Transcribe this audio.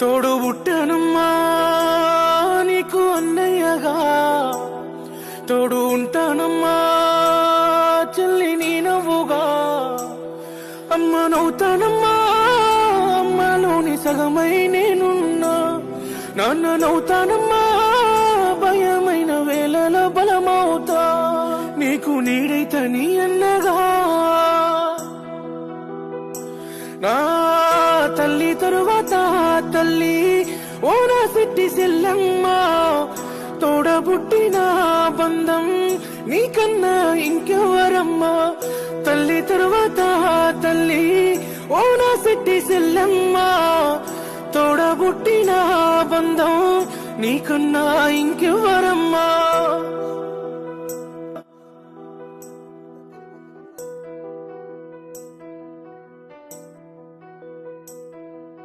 తోడు పుట్టానమ్మా నీకు అన్నయ్యగా, తోడు ఉంటానమ్మా చెల్లి నీ నవ్వుగా. అమ్మ నవ్వుతానమ్మా అమ్మలోని సగమై నేనున్నా, నాన్న నవ్వుతానమ్మా భయమైన వేళల బలమవుతా. నీకు నీడైత నీ అన్నగా, నా తల్లి తరువాత తల్లి ఓ నా సిట్టి సెల్లమ్మ. తోడబుట్టిన బంధం నీకన్నా ఇంకెవరమ్మా. తల్లి తరువాత తల్లి ఓ నా సిట్టి సెల్లమ్మ. తోడబుట్టిన బంధం నీకన్నా ఇంకెవరమ్మా.